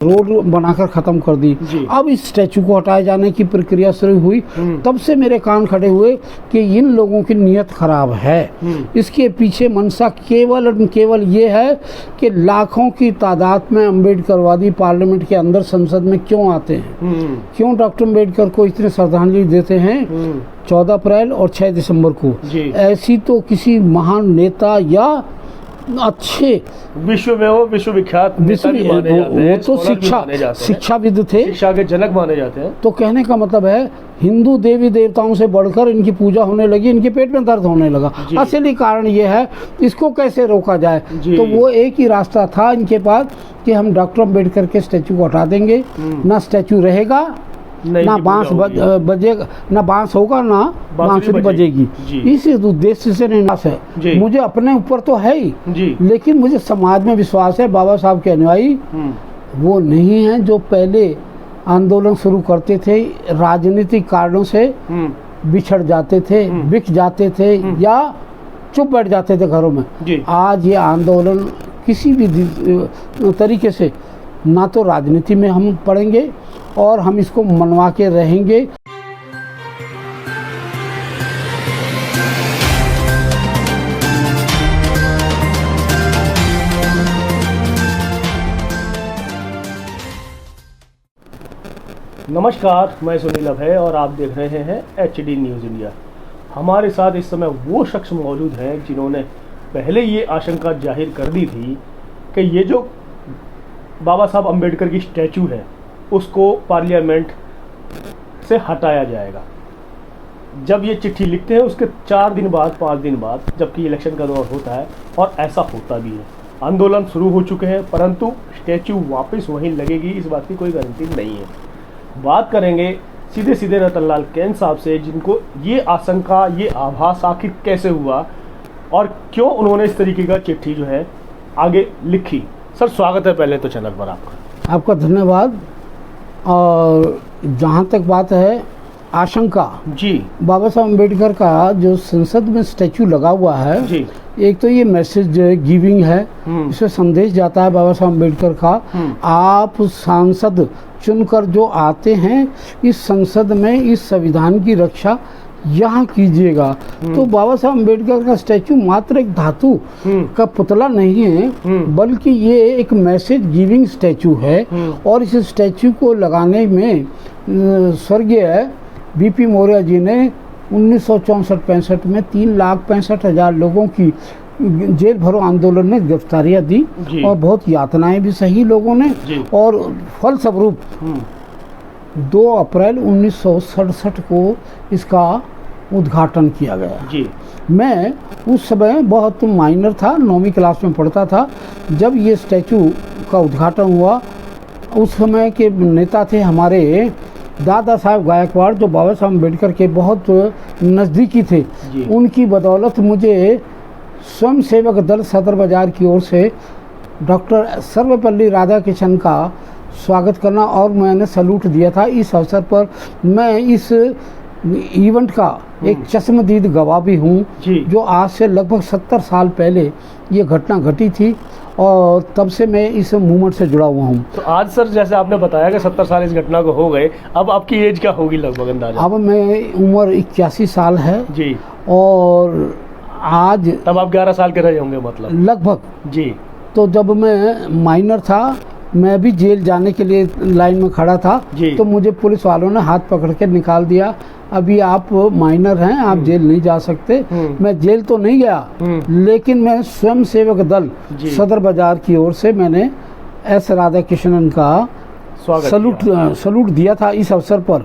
Road बनाकर खत्म कर दी। अब इस स्टैचू को हटाए जाने की प्रक्रिया शुरू हुई, तब से मेरे कान खड़े हुए कि इन लोगों की नीयत खराब है। इसके पीछे मंशा केवल ये है कि लाखों की तादाद में अम्बेडकरवादी पार्लियामेंट के अंदर संसद में क्यों आते हैं, क्यों डॉक्टर अम्बेडकर को इतने श्रद्धांजलि देते हैं 14 अप्रैल और 6 दिसंबर को। ऐसी तो किसी महान नेता या अच्छे विश्व में वो विश्वविख्यात नेता भी माने जाते हैं, वो तो शिक्षाविद थे, शिक्षा के जनक माने जाते हैं। तो कहने का मतलब है हिंदू देवी देवताओं से बढ़कर इनकी पूजा होने लगी, इनके पेट में दर्द होने लगा। असली कारण ये है, इसको कैसे रोका जाए। तो वो एक ही रास्ता था इनके पास कि हम डॉक्टर अम्बेडकर के स्टैचू को हटा देंगे, ना स्टैचू रहेगा, ना बांस बजेगा, ना बांस होगा, ना बांसुरी बजेगी। इस उद्देश्य से निराश है। मुझे अपने ऊपर तो है ही, लेकिन मुझे समाज में विश्वास है। बाबा साहब के अनुयायी वो नहीं हैं जो पहले आंदोलन शुरू करते थे, राजनीतिक कारणों से बिछड़ जाते थे, बिक जाते थे या चुप बैठ जाते थे घरों में। आज ये आंदोलन किसी भी तरीके से ना तो राजनीति में हम पढ़ेंगे और हम इसको मनवा के रहेंगे। नमस्कार, मैं सुनील अभय और आप देख रहे हैं HD न्यूज़ इंडिया। हमारे साथ इस समय वो शख्स मौजूद हैं जिन्होंने पहले ये आशंका जाहिर कर दी थी कि ये जो बाबा साहब अम्बेडकर की स्टैचू है उसको पार्लियामेंट से हटाया जाएगा। जब ये चिट्ठी लिखते हैं उसके 4 दिन बाद 5 दिन बाद, जबकि इलेक्शन का दौर होता है, और ऐसा होता भी है। आंदोलन शुरू हो चुके हैं, परंतु स्टैचू वापस वहीं लगेगी इस बात की कोई गारंटी नहीं है। बात करेंगे सीधे रतनलाल कैन साहब से, जिनको ये आशंका, ये आभास आखिर कैसे हुआ और क्यों उन्होंने इस तरीके का चिट्ठी जो है आगे लिखी। सर, स्वागत है पहले तो चैनल पर आपका धन्यवाद। और जहाँ तक बात है आशंका, बाबा साहब अम्बेडकर का जो संसद में स्टैचू लगा हुआ है, एक तो ये मैसेज गिविंग है, इसमें संदेश जाता है बाबा साहब अम्बेडकर का, आप सांसद चुनकर जो आते हैं इस संसद में इस संविधान की रक्षा यहाँ कीजिएगा। तो बाबा साहब अम्बेडकर का स्टैचू मात्र एक धातु का पुतला नहीं है, बल्कि ये एक मैसेज गिविंग स्टैचू है। और इस स्टैचू को लगाने में स्वर्गीय BP मौर्य जी ने 1964-65 में 3,65,000 लोगों की जेल भरो आंदोलन में गिरफ्तारियां दी और बहुत यातनाएं भी सही लोगों ने, और फलस्वरूप 2 अप्रैल 1967 को इसका उद्घाटन किया गया। मैं उस समय बहुत माइनर था, 9वीं क्लास में पढ़ता था जब ये स्टैचू का उद्घाटन हुआ। उस समय के नेता थे हमारे दादा साहब गायकवाड़, जो बाबा साहब अम्बेडकर के बहुत नज़दीकी थे। उनकी बदौलत मुझे स्वयं सेवक दल सदर बाजार की ओर से डॉक्टर सर्वपल्ली राधाकृष्णन का स्वागत करना और मैंने सैल्यूट दिया था। इस अवसर पर मैं इस इवेंट का एक चश्मदीद गवाह भी हूँ, जो आज से लगभग 70 साल पहले ये घटना घटी थी और तब से मैं इस मूवमेंट से जुड़ा हुआ हूँ। तो आज सर, जैसे आपने बताया कि 70 साल इस घटना को हो गए, अब आपकी एज क्या होगी लगभग अंदाजा? अब मैं उम्र 81 साल है जी। और आज तब आप 11 साल के रहे होंगे मतलब लगभग जी। तो जब मैं माइनर था, मैं भी जेल जाने के लिए लाइन में खड़ा था, तो मुझे पुलिस वालों ने हाथ पकड़ के निकाल दिया, अभी आप माइनर हैं, आप जेल नहीं जा सकते। मैं जेल तो नहीं गया, लेकिन मैं स्वयं सेवक दल सदर बाजार की ओर से मैंने S राधाकृष्णन का सलूट दिया था इस अवसर पर।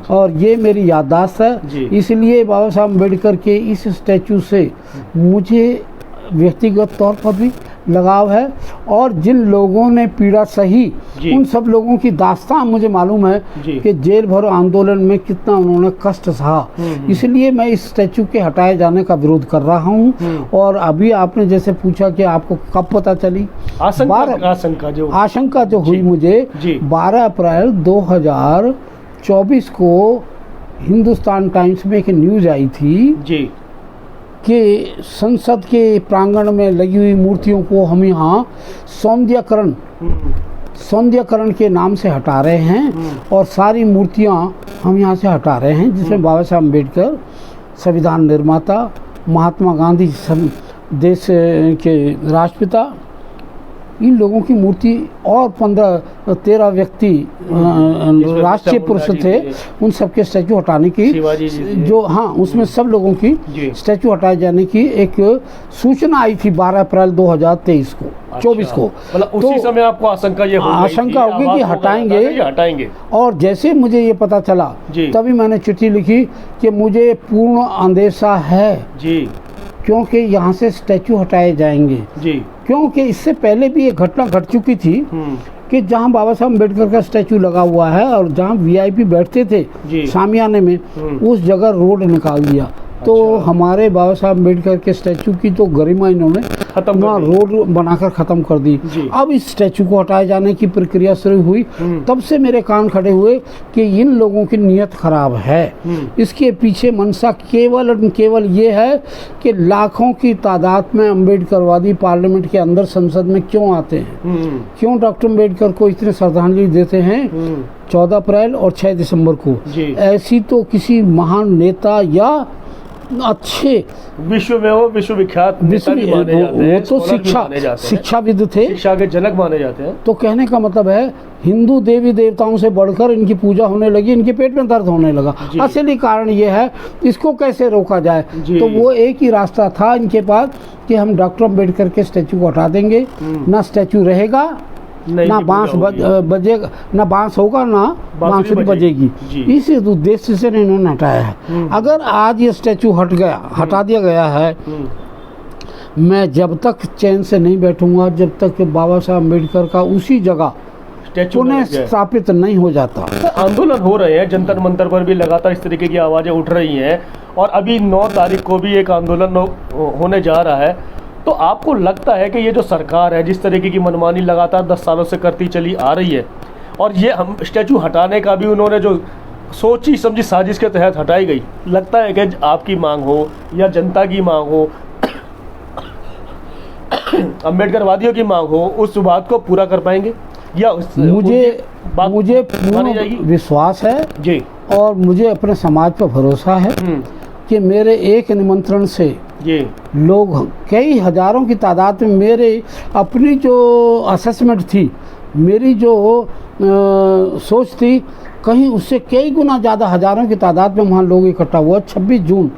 और ये मेरी याददाश्त है। इसलिए बाबा साहब अम्बेडकर के इस स्टैचू से मुझे व्यक्तिगत तौर पर भी लगाव है, और जिन लोगों ने पीड़ा सही उन सब लोगों की दास्तान मुझे मालूम है कि जेल भरो आंदोलन में कितना उन्होंने कष्ट सहा। इसलिए मैं इस स्टैचू के हटाए जाने का विरोध कर रहा हूँ। और अभी आपने जैसे पूछा कि आपको कब पता चली, आशंका जो हुई मुझे 12 अप्रैल 2024 को हिंदुस्तान टाइम्स में एक न्यूज आई थी कि संसद के प्रांगण में लगी हुई मूर्तियों को हम यहाँ सौंदर्यकरण सौंदर्यकरण के नाम से हटा रहे हैं और सारी मूर्तियां हम यहाँ से हटा रहे हैं, जिसमें बाबा साहब अम्बेडकर, संविधान निर्माता, महात्मा गांधी देश के राष्ट्रपिता, इन लोगों की मूर्ति और 15-13 व्यक्ति राष्ट्रीय पुरुष थे, उन सबके स्टैचू हटाने की जो उसमें सब लोगों की स्टैचू हटाए जाने की एक सूचना आई थी 12 अप्रैल 2023 को, 24 को। मतलब उसी समय आपको आशंका होगी कि हटाएंगे। और जैसे मुझे ये पता चला तभी मैंने चिट्ठी लिखी कि मुझे पूर्ण अंदेशा है क्योंकि यहाँ से स्टैचू हटाए जाएंगे क्योंकि इससे पहले भी एक घटना घट चुकी थी कि जहाँ बाबा साहब अम्बेडकर का स्टैचू लगा हुआ है और जहाँ वीआईपी बैठते थे शामियाने में, उस जगह रोड निकाल दिया। तो हमारे बाबा साहब अम्बेडकर के स्टैचू की तो गरिमा इन्होंने रोड बनाकर ख़त्म कर दी। अब इस स्टैचू को हटाए जाने की प्रक्रिया शुरू हुई, तब से मेरे कान खड़े हुए कि इन लोगों की नीयत खराब है। इसके पीछे मंशा केवल ये है कि लाखों की तादाद में अम्बेडकरवादी पार्लियामेंट के अंदर संसद में क्यों आते हैं, क्यों डॉक्टर अम्बेडकर को इतने श्रद्धांजलि देते हैं 14 अप्रैल और 6 दिसंबर को। ऐसी तो किसी महान नेता या अच्छे विश्व में वो विश्वविख्यात नेता भी माने जाते हैं, वो तो शिक्षाविद थे, शिक्षा के जनक माने जाते हैं। तो कहने का मतलब है हिंदू देवी देवताओं से बढ़कर इनकी पूजा होने लगी, इनके पेट में दर्द होने लगा। असली कारण ये है, इसको कैसे रोका जाए। तो वो एक ही रास्ता था इनके पास कि हम डॉक्टर अम्बेडकर के स्टैचू को हटा देंगे, ना स्टैचू रहेगा, ना बांस बजेगा, ना बांस होगा, ना बांसुरी बजेगी। इस उद्देश्य से इन्होंने हटाया है। अगर आज ये स्टैचू हटा दिया गया है, मैं जब तक चैन से नहीं बैठूंगा जब तक बाबा साहब अम्बेडकर का उसी जगह पुनः स्थापित नहीं हो जाता। आंदोलन हो रहे हैं, जंतर मंतर पर भी लगातार इस तरीके की आवाजें उठ रही हैं और अभी 9 तारीख को भी एक आंदोलन होने जा रहा है। तो आपको लगता है कि ये जो सरकार है जिस तरीके की मनमानी लगातार 10 सालों से करती चली आ रही है और ये हम स्टैचू हटाने का भी उन्होंने जो सोची समझी साजिश के तहत हटाई गई, लगता है कि आपकी मांग हो या जनता की मांग हो, अम्बेडकरवादियों की मांग हो, उस बात को पूरा कर पाएंगे या मुझे पूर्ण विश्वास है जी और मुझे अपने समाज पर भरोसा है कि मेरे एक निमंत्रण से लोग कई हजारों की तादाद में, मेरे अपनी जो असेसमेंट थी, मेरी जो सोच थी, कहीं उससे कई गुना ज़्यादा हजारों की तादाद में वहाँ लोग इकट्ठा हुआ 26 जून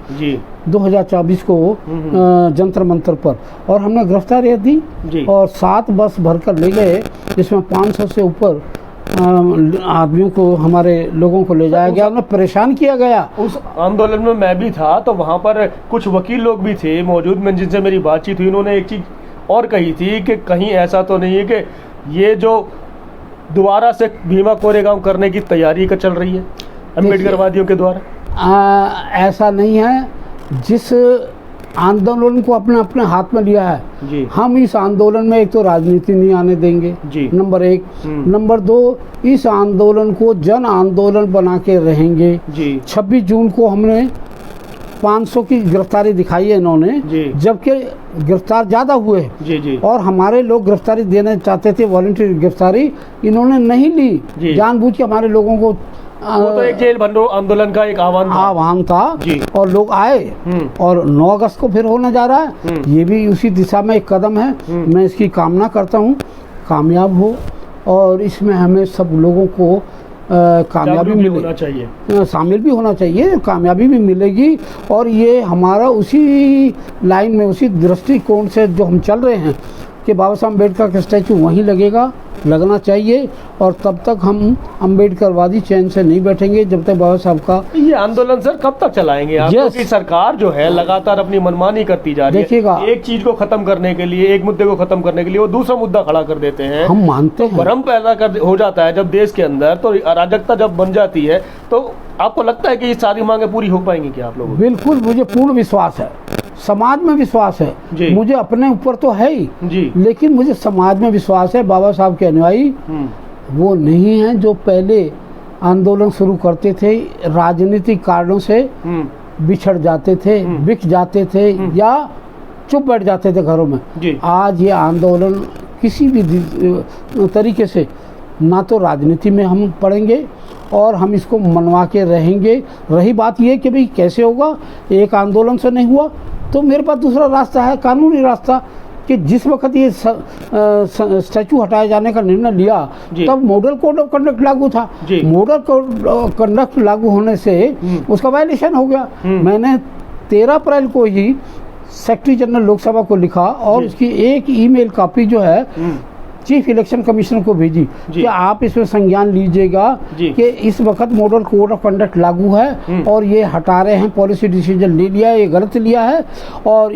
2024 को जंतर मंतर पर। और हमने गिरफ्तारियाँ दी और 7 बस भरकर ले गए, जिसमें 500 से ऊपर आदमियों को, हमारे लोगों को ले जाया गया, उन्हें परेशान किया गया। उस आंदोलन में मैं भी था, तो वहाँ पर कुछ वकील लोग भी थे मौजूद, में जिनसे मेरी बातचीत हुई, उन्होंने एक चीज़ और कही थी कि कहीं ऐसा तो नहीं है कि ये जो दोबारा से भीमा कोरेगांव करने की तैयारी का चल रही है अम्बेडकरवादियों के द्वारा। ऐसा नहीं है। जिस आंदोलन को अपने हाथ में लिया है, हम इस आंदोलन में एक तो राजनीति नहीं आने देंगे, नंबर 1। नंबर 2, इस आंदोलन को जन आंदोलन बना के रहेंगे। 26 जून को हमने 500 की गिरफ्तारी दिखाई है इन्होंने, जबकि गिरफ्तार ज़्यादा हुए और हमारे लोग गिरफ्तारी देना चाहते थे, वॉलंटरी गिरफ्तारी इन्होंने नहीं ली, जानबूझ के हमारे लोगों को। वो तो एक जेल बंदो आंदोलन का एक आह्वान था और लोग आए और 9 अगस्त को फिर होने जा रहा है। ये भी उसी दिशा में एक कदम है। मैं इसकी कामना करता हूँ कामयाब हो और इसमें हमें सब लोगों को कामयाबी होना चाहिए, शामिल भी होना चाहिए, कामयाबी भी मिलेगी। और ये हमारा उसी लाइन में, उसी दृष्टिकोण से जो हम चल रहे हैं कि बाबा साहब अम्बेडकर का स्टैचू वहीं लगना चाहिए और तब तक हम अम्बेडकरवादी चैन से नहीं बैठेंगे जब तक बाबा साहब का। ये आंदोलन सर कब तक चलाएंगे आप? क्योंकि सरकार जो है लगातार अपनी मनमानी करती जा रही है। देखिएगा, एक चीज को खत्म करने के लिए, एक मुद्दे को खत्म करने के लिए वो दूसरा मुद्दा खड़ा कर देते हैं। हम मानते हैं, भ्रम पैदा हो जाता है जब देश के अंदर, तो अराजकता जब बन जाती है। तो आपको लगता है कि ये सारी मांगे पूरी हो पाएंगी क्या आप लोगों? बिल्कुल, मुझे पूर्ण विश्वास है, समाज में विश्वास है, मुझे अपने ऊपर तो है ही, लेकिन मुझे समाज में विश्वास है। बाबा साहब के अनुयायी वो नहीं हैं जो पहले आंदोलन शुरू करते थे, राजनीतिक कारणों से बिछड़ जाते थे, बिक जाते थे या चुप बैठ जाते थे घरों में। आज ये आंदोलन किसी भी तरीके से ना तो राजनीति में हम पड़ेंगे और हम इसको मनवा के रहेंगे। रही बात ये कि भाई कैसे होगा, एक आंदोलन से नहीं हुआ तो मेरे पास दूसरा रास्ता है, कानूनी रास्ता, कि जिस वक्त ये स्टैचू हटाए जाने का निर्णय लिया तब मॉडल कोड ऑफ कंडक्ट लागू था। मॉडल कोड ऑफ कंडक्ट लागू होने से उसका वायलेशन हो गया। मैंने 13 अप्रैल को ही सेक्रेटरी जनरल लोकसभा को लिखा और उसकी एक ईमेल कॉपी जो है चीफ इलेक्शन कमिश्नर को भेजी कि आप इसमें संज्ञान लीजिएगा कि इस वक्त मॉडल कोड ऑफ कंडक्ट लागू है और ये हटा रहे हैं, पॉलिसी डिसीजन ले लिया है, ये गलत लिया है। और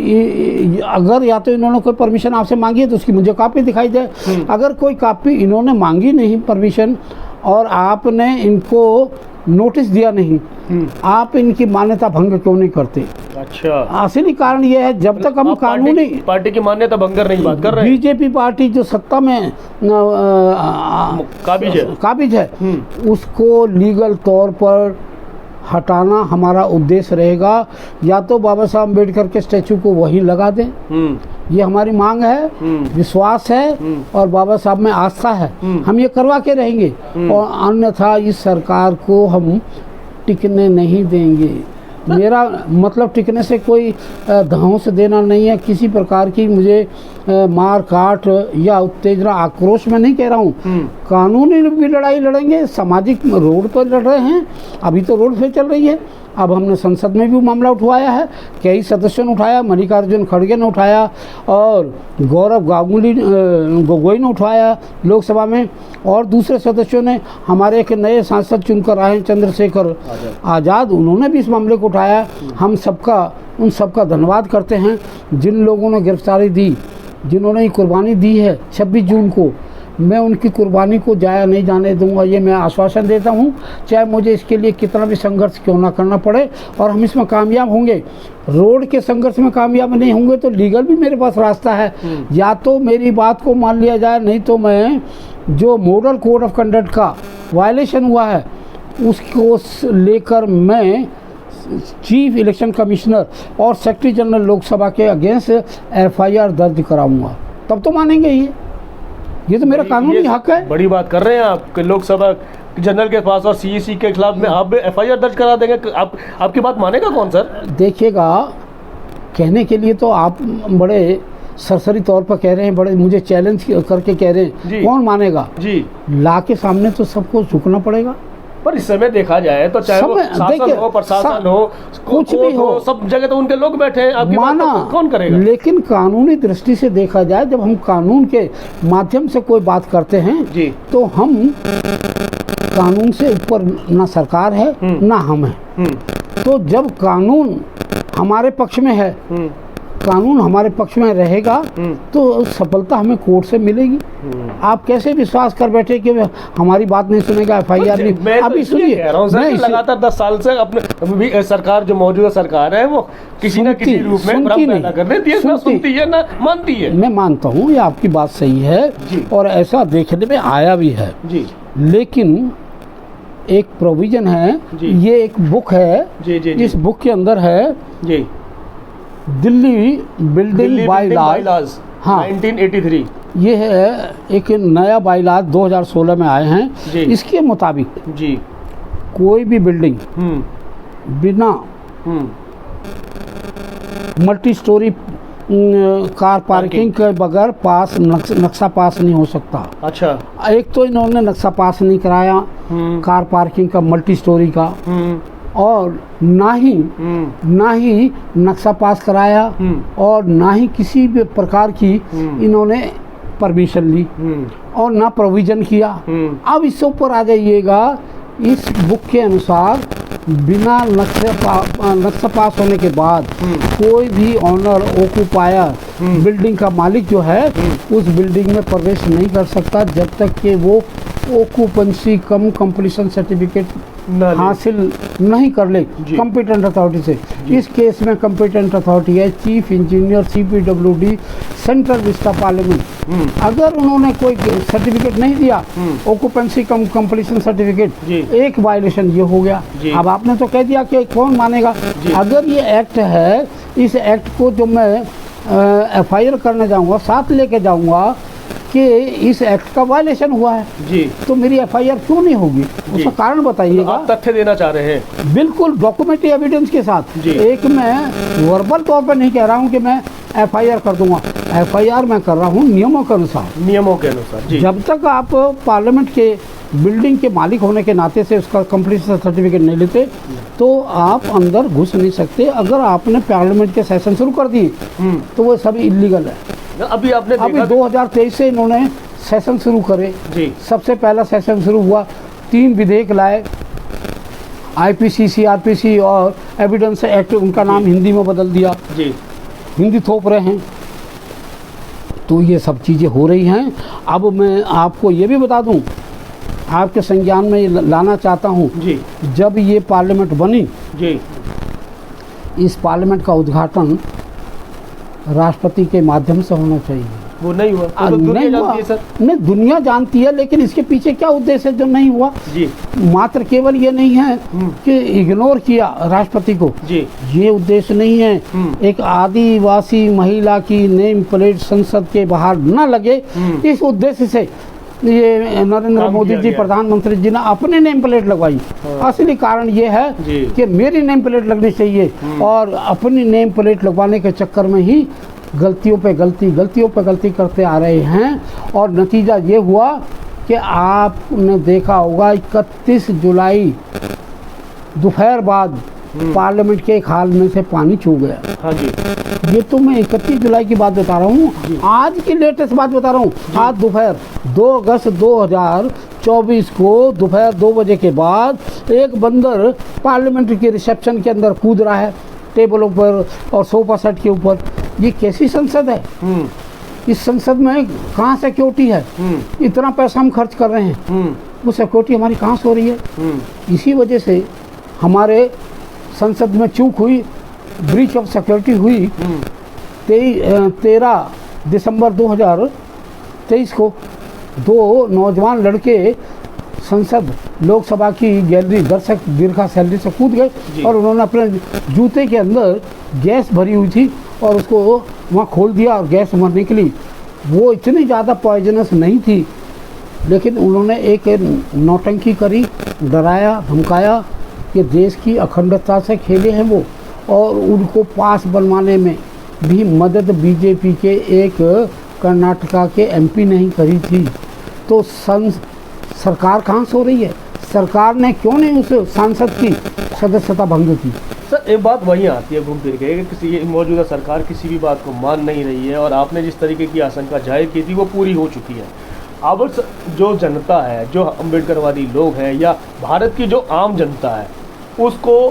अगर या तो इन्होंने कोई परमिशन आपसे मांगी है तो उसकी मुझे कॉपी दिखाई दे। अगर कोई कॉपी इन्होंने मांगी नहीं परमिशन और आपने इनको नोटिस दिया नहीं, आप इनकी मान्यता भंग क्यों नहीं करते? अच्छा, असली कारण ये है जब तक हम कानूनी पार्टी की मान्यता भंग नहीं बात कर रहे हैं। बीजेपी पार्टी जो सत्ता में काबिज है उसको लीगल तौर पर हटाना हमारा उद्देश्य रहेगा। या तो बाबा साहब अम्बेडकर के स्टैचू को वहीं लगा दें, ये हमारी मांग है, विश्वास है और बाबा साहब में आस्था है, हम ये करवा के रहेंगे। और अन्यथा इस सरकार को हम टिकने नहीं देंगे। मेरा मतलब टिकने से कोई धौंस देना नहीं है, किसी प्रकार की मुझे मार काट या उत्तेजना आक्रोश में नहीं कह रहा हूँ। कानूनी भी लड़ाई लड़ेंगे, सामाजिक रोड पर लड़ रहे हैं, अभी तो रोड पे चल रही है। अब हमने संसद में भी मामला उठवाया है, कई सदस्यों ने उठाया, मल्लिकार्जुन खड़गे ने उठाया और गौरव गोगोई ने उठाया लोकसभा में, और दूसरे सदस्यों ने, हमारे एक नए सांसद चुनकर आए चंद्रशेखर आज़ाद, उन्होंने भी इस मामले को उठाया। हम उन सबका धन्यवाद करते हैं जिन लोगों ने गिरफ्तारी दी, जिन्होंने ये कुर्बानी दी है 26 जून को। मैं उनकी कुर्बानी को जाया नहीं जाने दूंगा, ये मैं आश्वासन देता हूँ, चाहे मुझे इसके लिए कितना भी संघर्ष क्यों ना करना पड़े। और हम इसमें कामयाब होंगे। रोड के संघर्ष में कामयाब नहीं होंगे तो लीगल भी मेरे पास रास्ता है। या तो मेरी बात को मान लिया जाए, नहीं तो मैं जो मॉडल कोड ऑफ कंडक्ट का वायलेशन हुआ है उसको लेकर मैं चीफ इलेक्शन कमिश्नर और सेक्रेटरी जनरल लोकसभा के अगेंस्ट FIR दर्ज कराऊंगा, तब तो मानेंगे ये तो मेरा कानूनी हक है। बड़ी बात कर रहे हैं आप कि लोकसभा जनरल के पास और CEC के खिलाफ में आप FIR दर्ज करा देंगे। आपकी बात मानेगा कौन सर? देखिएगा, कहने के लिए तो आप बड़े सरसरी तौर पर कह रहे हैं, बड़े मुझे चैलेंज करके कह रहे हैं, कौन मानेगा जी? ला के सामने तो सबको झुकना पड़ेगा। पर इस समय देखा जाए तो चाहे वो शासन हो, प्रशासन हो, कुछ भी हो, सब जगह तो उनके लोग बैठे हैं, आपकी बात तो कौन करेगा? लेकिन कानूनी दृष्टि से देखा जाए, जब हम कानून के माध्यम से कोई बात करते हैं जी, तो हम कानून से ऊपर ना सरकार है ना हम है। तो जब कानून हमारे पक्ष में है, कानून हमारे पक्ष में रहेगा तो सफलता हमें कोर्ट से मिलेगी। आप कैसे विश्वास कर बैठे कि हमारी बात नहीं सुनेगा, FIR नहीं? अभी सुनिए, लगातार 10 साल से अपने सरकार जो मौजूदा सरकार है वो किसी न किसी रूप में पैदा कर देती है, सुनती है ना मानती है। मैं मानता हूँ ये आपकी बात सही है और ऐसा देखने में आया भी है जी। लेकिन एक प्रोविजन है, ये एक बुक है जी, इस बुक के अंदर है जी दिल्ली बिल्डिंग बायलॉज, हाँ 1983। ये है एक नया बायलॉज 2016 में आए हैं। इसके मुताबिक जी कोई भी बिल्डिंग बिना मल्टी स्टोरी कार पार्किंग के बगैर पास नक्शा पास नहीं हो सकता। अच्छा, एक तो इन्होंने नक्शा पास नहीं कराया कार पार्किंग का, मल्टी स्टोरी का, और ना ही नक्शा पास कराया और ना ही किसी भी प्रकार की इन्होंने परमिशन ली और ना प्रोविजन किया। अब इससे ऊपर आ जाइएगा, इस बुक के अनुसार बिना नक्शा पास होने के बाद कोई भी ऑनर ऑक्यूपायर बिल्डिंग का मालिक जो है उस बिल्डिंग में प्रवेश नहीं कर सकता जब तक कि वो ऑक्यूपेंसी कम कंप्लीशन सर्टिफिकेट हासिल नहीं कर ले कॉम्पिटेंट अथॉरिटी से। इस केस में कॉम्पिटेंट अथॉरिटी है chief engineer CPWD central Vista parliament. अगर उन्होंने कोई सर्टिफिकेट नहीं दिया ऑक्यूपेंसी कम कंप्लीशन सर्टिफिकेट, एक वायलेशन ये हो गया। अब आपने तो कह दिया कि कौन मानेगा? अगर ये एक्ट है, इस एक्ट को जो मैं FIR करने जाऊंगा, साथ लेके जाऊंगा, कि इस एक्ट का वायलेशन हुआ है जी, तो मेरी एफआईआर क्यों नहीं होगी, उसका कारण बताइएगा। आप तथ्य देना चाह रहे हैं? बिल्कुल डॉक्यूमेंट्री एविडेंस के साथ। जी। एक मैं वर्बल तौर पर नहीं कह रहा हूँ कि मैं एफआईआर कर दूंगा, एफआईआर मैं कर रहा हूँ नियमों के अनुसार। नियमों के अनुसार जी। जब तक आप पार्लियामेंट के बिल्डिंग के मालिक होने के नाते से उसका कंप्लीशन सर्टिफिकेट नहीं लेते तो आप अंदर घुस नहीं सकते। अगर आपने पार्लियामेंट के सेशन शुरू कर दिए तो वो सब इलीगल है। अभी आपने अभी 2023 से इन्होंने सेशन शुरू करे जी। सबसे पहला सेशन शुरू हुआ, 3 विधेयक लाए, आईपीसी, सीआरपीसी और एविडेंस एक्ट, उनका नाम हिंदी में बदल दिया जी, हिंदी थोप रहे हैं। तो ये सब चीज़ें हो रही हैं। अब मैं आपको ये भी बता दूं, आपके संज्ञान में लाना चाहता हूं जी, जब ये पार्लियामेंट बनी जी, इस पार्लियामेंट का उद्घाटन राष्ट्रपति के माध्यम से होना चाहिए। वो नहीं हुआ। तो दुनिया नहीं जानती है सर। नहीं, दुनिया जानती है, लेकिन इसके पीछे क्या उद्देश्य है जो नहीं हुआ। जी, मात्र केवल ये नहीं है कि इग्नोर किया राष्ट्रपति को, जी, ये उद्देश्य नहीं है। एक आदिवासी महिला की नेम प्लेट संसद के बाहर न लगे, इस उद्देश्य से ये नरेंद्र मोदी जी प्रधानमंत्री जी ने अपने नेम प्लेट लगवाई। असली कारण ये है कि मेरी नेम प्लेट लगनी चाहिए, और अपनी नेम प्लेट लगवाने के चक्कर में ही गलतियों पे गलती करते आ रहे हैं। और नतीजा ये हुआ कि आपने देखा होगा 31 जुलाई दोपहर बाद पार्लियामेंट के एक हाल में से पानी छू गया। हाँ जी, ये तो मैं 31 जुलाई की बात बता रहा हूँ, आज की लेटेस्ट बात बता रहा हूँ। आज दोपहर 2 अगस्त 2024 को दोपहर 2 बजे के बाद एक बंदर पार्लियामेंट के रिसेप्शन के अंदर कूद रहा है, टेबलों पर और सोफा सेट के ऊपर। ये कैसी संसद है? इस संसद में कहाँ सिक्योरिटी है? इतना पैसा हम खर्च कर रहे हैं, वो सिक्योरिटी हमारी कहाँ से हो रही है? इसी वजह से हमारे संसद में चूक हुई, ब्रीच ऑफ सिक्योरिटी हुई। 13 दिसंबर 2023 को 2 नौजवान लड़के संसद लोकसभा की गैलरी दर्शक दीर्घा सैलरी से कूद गए और उन्होंने अपने जूते के अंदर गैस भरी हुई थी और उसको वहाँ खोल दिया और गैस वहाँ निकली। वो इतनी ज़्यादा पॉइजनस नहीं थी, लेकिन उन्होंने एक नौटंकी करी, डराया धमकाया कि देश की अखंडता से खेले हैं वो। और उनको पास बनवाने में भी मदद बीजेपी के एक कर्नाटका के एमपी नहीं करी थी। तो सरकार कहाँ सो रही है? सरकार ने क्यों नहीं उस सांसद की सदस्यता भंग की? सर एक बात वही आती है घूम फिर के कि किसी मौजूदा सरकार किसी भी बात को मान नहीं रही है, और आपने जिस तरीके की आशंका जाहिर की थी वो पूरी हो चुकी है। अब जो जनता है, जो अम्बेडकरवादी लोग हैं, या भारत की जो आम जनता है, उसको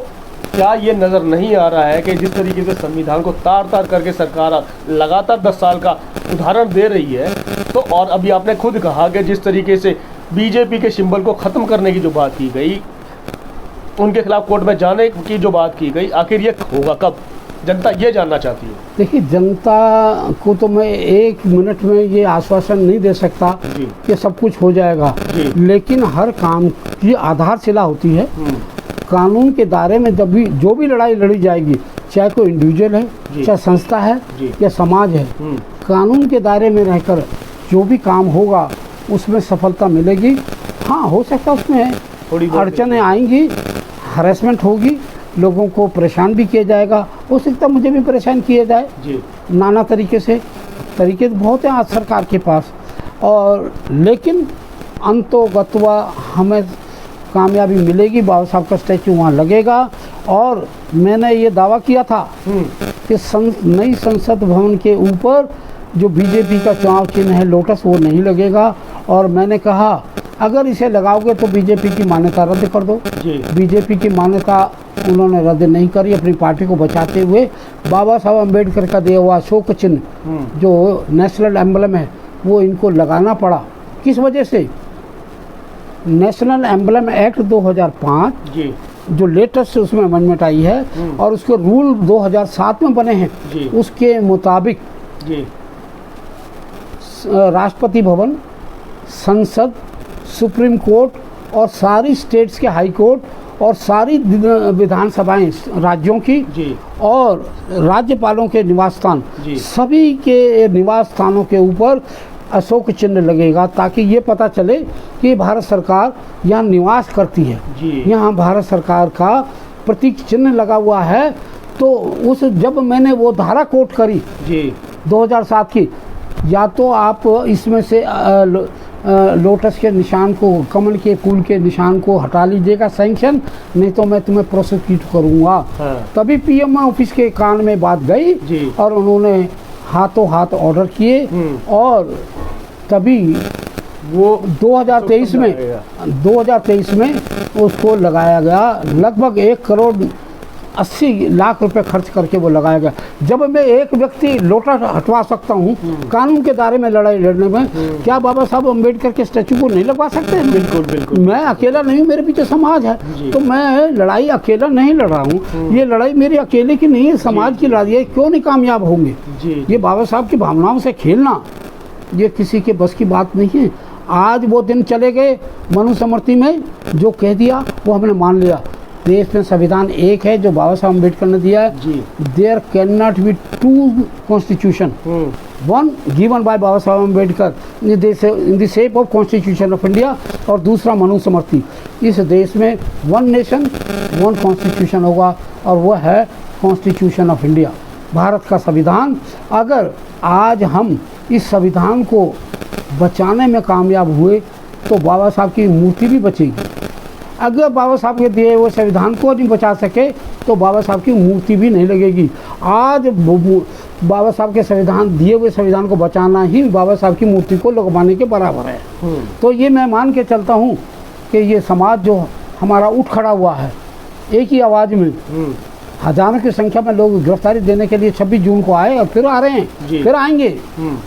क्या ये नज़र नहीं आ रहा है कि जिस तरीके से संविधान को तार करके सरकार लगातार 10 साल का उदाहरण दे रही है, तो और अभी आपने खुद कहा कि जिस तरीके से बीजेपी के सिंबल को ख़त्म करने की जो बात की गई, उनके खिलाफ कोर्ट में जाने की जो बात की गई, आखिर ये होगा कब? जनता ये जानना चाहती है। देखिए, जनता को तो मैं 1 मिनट में ये आश्वासन नहीं दे सकता कि सब कुछ हो जाएगा, लेकिन हर काम की आधारशिला होती है। कानून के दायरे में जब भी जो भी लड़ाई लड़ी जाएगी, चाहे कोई इंडिविजुअल है, चाहे संस्था है या समाज है, कानून के दायरे में रहकर जो भी काम होगा उसमें सफलता मिलेगी। हाँ, हो सकता है उसमें थोड़ी अड़चनें आएंगी, हरेसमेंट होगी, लोगों को परेशान भी किया जाएगा, हो सकता है मुझे भी परेशान किया जाए नाना तरीके से। तरीके तो बहुत हैं आज सरकार के पास, और लेकिन अंतोगत्वा हमें कामयाबी मिलेगी। बाबा साहब का स्टैचू वहाँ लगेगा, और मैंने ये दावा किया था कि नई संसद भवन के ऊपर जो बीजेपी का चुनाव चिन्ह है लोटस, वो नहीं लगेगा। और मैंने कहा अगर इसे लगाओगे तो बीजेपी की मान्यता रद्द कर दो। बीजेपी की मान्यता उन्होंने रद्द नहीं करी, अपनी पार्टी को बचाते हुए बाबा साहब अम्बेडकर का दिया हुआ अशोक चिन्ह जो नेशनल एम्बलम है वो इनको लगाना पड़ा। किस वजह से? नेशनल एम्बलम एक्ट 2005 जो लेटेस्ट उसमें अमेंडमेंट आई है और उसके रूल 2007 में बने हैं, उसके मुताबिक राष्ट्रपति भवन, संसद, सुप्रीम कोर्ट और सारी स्टेट्स के हाई कोर्ट और सारी विधानसभाएं राज्यों की और राज्यपालों के निवास स्थान, सभी के निवास स्थानों के ऊपर अशोक चिन्ह लगेगा, ताकि ये पता चले कि भारत सरकार यहाँ निवास करती है। यहाँ भारत सरकार का प्रतीक चिन्ह लगा हुआ है। तो उस जब मैंने वो धारा कोट करी 2007 की, या तो आप इसमें से लोटस के निशान को, कमल के फूल के निशान को हटा लीजिएगा सैंक्शन, नहीं तो मैं तुम्हें प्रोसिक्यूट करूँगा। तभी पीएम ऑफिस के कान में बात गई और उन्होंने हाथों हाथ ऑर्डर किए, और तभी वो 2023 में उसको लगाया गया। लगभग 1,80,00,000 रुपए खर्च करके वो लगाया गया। जब मैं एक व्यक्ति लोटस हटवा सकता हूँ कानून के दायरे में लड़ाई लड़ने में, क्या बाबा साहब अम्बेडकर के स्टैचू को नहीं लगवा सकते हैं? बिल्कुल बिल्कुल। मैं अकेला नहीं हूँ, मेरे पीछे समाज है, तो मैं लड़ाई अकेला नहीं लड़ रहा हूँ। ये लड़ाई मेरी अकेले की नहीं है, समाज की लड़ाई है। क्यों नहीं कामयाब होंगे? ये बाबा साहब की भावनाओं से खेलना ये किसी के बस की बात नहीं है। आज वो दिन चले गए मनुस्मृति में जो कह दिया वो हमने मान लिया। देश में संविधान एक है जो बाबा साहब अम्बेडकर ने दिया है। There can not be two constitution, one given by Baba Saheb Ambedkar in the shape of constitution of India, और दूसरा मनुस्मृति। इस देश में वन नेशन वन कॉन्स्टिट्यूशन होगा, और वह है कॉन्स्टिट्यूशन ऑफ इंडिया, भारत का संविधान। अगर आज हम इस संविधान को बचाने में कामयाब हुए तो बाबा साहब की मूर्ति भी बचेगी। अगर बाबा साहब के दिए हुए संविधान को नहीं बचा सके तो बाबा साहब की मूर्ति भी नहीं लगेगी। आज बाबा साहब के संविधान, दिए हुए संविधान को बचाना ही बाबा साहब की मूर्ति को लगवाने के बराबर है। तो ये मैं मान के चलता हूँ कि ये समाज जो हमारा उठ खड़ा हुआ है एक ही आवाज़ में, हजारों की संख्या में लोग गिरफ्तारी देने के लिए 26 जून को आए और फिर आ रहे हैं, फिर आएंगे,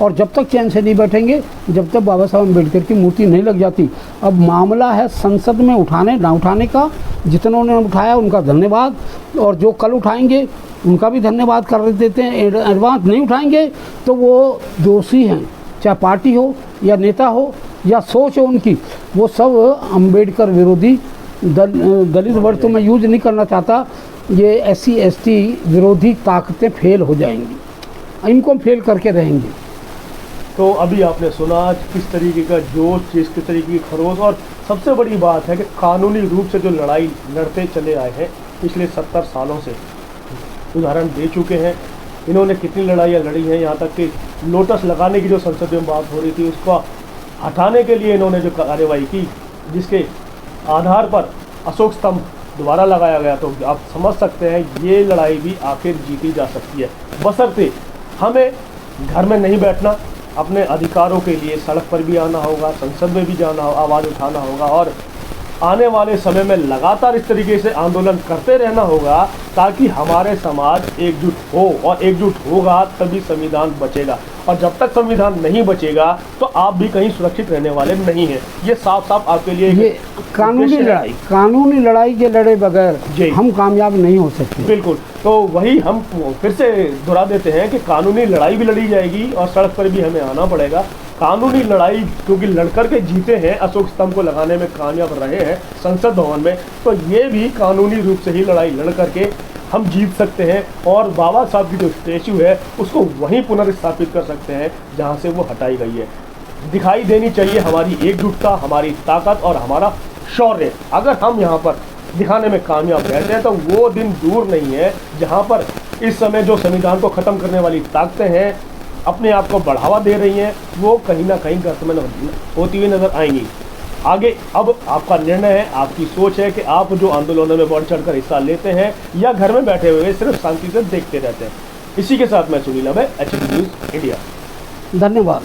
और जब तक चैन से नहीं बैठेंगे, जब तक बाबा साहब अम्बेडकर की मूर्ति नहीं लग जाती। अब मामला है संसद में उठाने ना उठाने का। जितनों ने उठाया उनका धन्यवाद, और जो कल उठाएंगे उनका भी धन्यवाद कर देते हैं। एडवांस नहीं उठाएंगे तो वो दोषी हैं, चाहे पार्टी हो या नेता हो या सोच हो उनकी, वो सब अम्बेडकर विरोधी, दलित वर्ड तो मैं यूज नहीं करना चाहता, ये SC ST विरोधी ताकतें फेल हो जाएंगी, इनको फेल करके रहेंगे। तो अभी आपने सुना किस तरीके का जोश, किस तरीके की खरोश, और सबसे बड़ी बात है कि कानूनी रूप से जो लड़ाई लड़ते चले आए हैं पिछले 70 सालों से, उदाहरण दे चुके हैं। इन्होंने कितनी लड़ाइयाँ लड़ी हैं, यहाँ तक कि लोटस लगाने की जो संसद में बात हो रही थी उसको हटाने के लिए इन्होंने जो कार्रवाई की, जिसके आधार पर अशोक स्तंभ दोबारा लगाया गया। तो आप समझ सकते हैं ये लड़ाई भी आखिर जीती जा सकती है, बशर्ते हमें घर में नहीं बैठना, अपने अधिकारों के लिए सड़क पर भी आना होगा, संसद में भी जाना होगा, आवाज़ उठाना होगा, और आने वाले समय में लगातार इस तरीके से आंदोलन करते रहना होगा, ताकि हमारे समाज एकजुट हो, और एकजुट होगा तभी संविधान बचेगा। और जब तक संविधान नहीं बचेगा तो आप भी कहीं सुरक्षित रहने वाले नहीं हैं। ये साफ साफ आपके लिए ये कानूनी लड़ाई के लड़े बगैर हम कामयाब नहीं हो सकते। बिल्कुल। तो वही हम फिर से दोहरा देते हैं कि कानूनी लड़ाई भी लड़ी जाएगी और सड़क पर भी हमें आना पड़ेगा। कानूनी लड़ाई क्योंकि लड़कर के जीते हैं, अशोक स्तंभ को लगाने में कामयाब रहे हैं संसद भवन में, तो ये भी कानूनी रूप से ही लड़ाई लड़ करके हम जीत सकते हैं, और बाबा साहब की जो स्टैचू है उसको वहीं पुनर्स्थापित कर सकते हैं जहां से वो हटाई गई है। दिखाई देनी चाहिए हमारी एकजुटता, हमारी ताकत और हमारा शौर्य। अगर हम यहाँ पर दिखाने में कामयाब रहते हैं तो वो दिन दूर नहीं है जहाँ पर इस समय जो संविधान को ख़त्म करने वाली ताकतें हैं, अपने आप को बढ़ावा दे रही हैं, वो कहीं ना कहीं गर्तमन होती हुई नजर आएंगी। आगे अब आपका निर्णय है, आपकी सोच है कि आप जो आंदोलनों में बढ़ चढ़कर हिस्सा लेते हैं या घर में बैठे हुए सिर्फ शांति से देखते रहते हैं। इसी के साथ मैं सुनील अभय, HD न्यूज़ इंडिया। धन्यवाद।